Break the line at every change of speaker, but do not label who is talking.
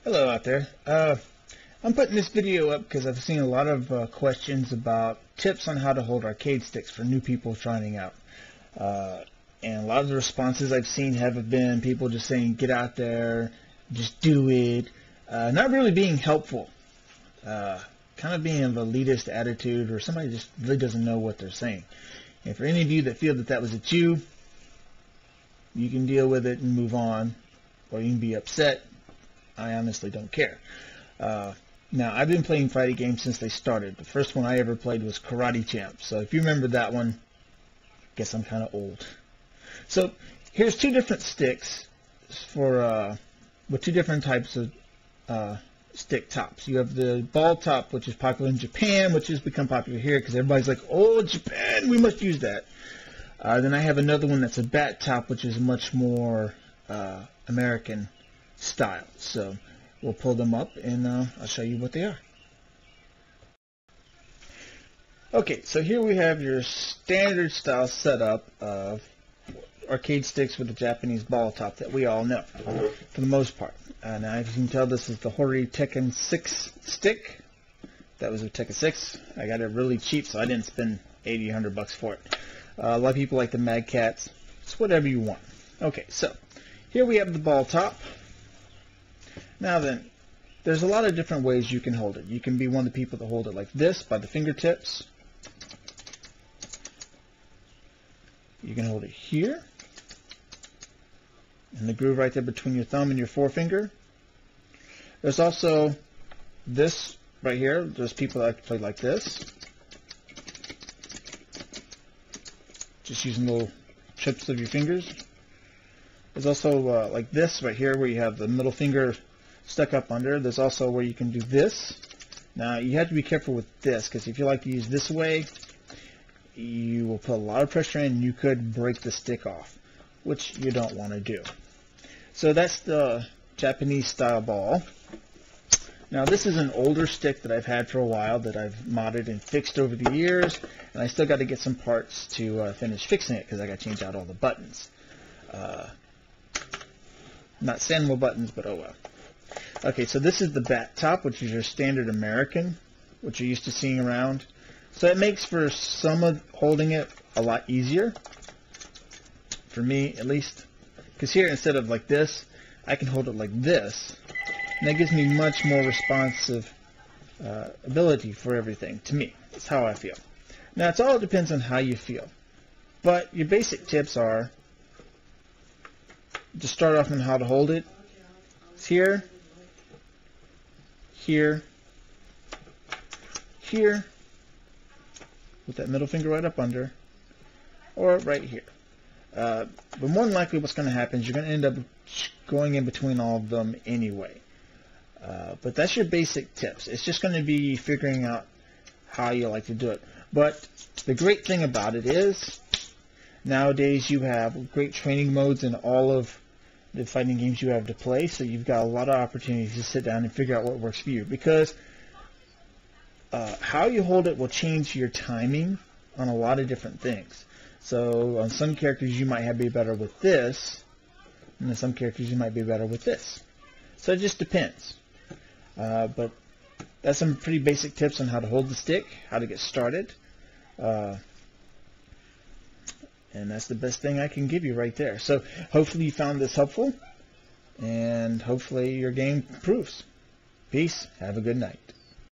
Hello out there. I'm putting this video up because I've seen a lot of questions about tips on how to hold arcade sticks for new people trying out. And a lot of the responses I've seen have been people just saying, get out there, just do it. Not really being helpful. Kind of being an elitist attitude, or somebody just really doesn't know what they're saying. And for any of you that feel that that was at you, you can deal with it and move on, or you can be upset. I honestly don't care. Now, I've been playing fighting games since they started. The first one I ever played was Karate Champ. So if you remember that one, I guess I'm kind of old. So here's two different sticks for with two different types of stick tops. You have the ball top, which is popular in Japan, which has become popular here because everybody's like, oh, Japan, we must use that. Then I have another one that's a bat top, which is much more American style. So we'll pull them up and I'll show you what they are. Okay, so here we have your standard style setup of arcade sticks with a Japanese ball top that we all know for the most part. Now, as you can tell, this is the Hori Tekken 6 stick. That was a Tekken 6. I got it really cheap, so I didn't spend 80, 100 bucks for it. A lot of people like the Mad Catz. It's whatever you want. Okay, so here we have the ball top. Now then, there's a lot of different ways you can hold it. You can be one of the people that hold it like this, by the fingertips. You can hold it here, in the groove right there between your thumb and your forefinger. There's also this right here. There's people that like to play like this, just using little chips of your fingers. There's also like this right here, where you have the middle finger stuck up under. There's also where you can do this. Now you have to be careful with this, because if you like to use this way, you will put a lot of pressure in and you could break the stick off, which you don't want to do. So that's the Japanese style ball. Now this is an older stick that I've had for a while that I've modded and fixed over the years, and I still got to get some parts to finish fixing it because I got to change out all the buttons. Not Sanwa buttons, but oh well. Okay, so this is the bat top, which is your standard American, which you're used to seeing around. So it makes for some of holding it a lot easier, for me at least. Because here, instead of like this, I can hold it like this, and that gives me much more responsive ability for everything, to me. That's how I feel. Now, it all depends on how you feel. But your basic tips are to start off on how to hold it. It's here, here, here, with that middle finger right up under, or right here. But more than likely what's going to happen is you're going to end up going in between all of them anyway. But that's your basic tips. It's just going to be figuring out how you like to do it. But the great thing about it is nowadays you have great training modes in all of the fighting games you have to play, so you've got a lot of opportunities to sit down and figure out what works for you, because how you hold it will change your timing on a lot of different things. So on some characters you might be better with this, and on some characters you might be better with this. So it just depends. But that's some pretty basic tips on how to hold the stick, how to get started. And that's the best thing I can give you right there. So hopefully you found this helpful, and hopefully your game improves. Peace. Have a good night.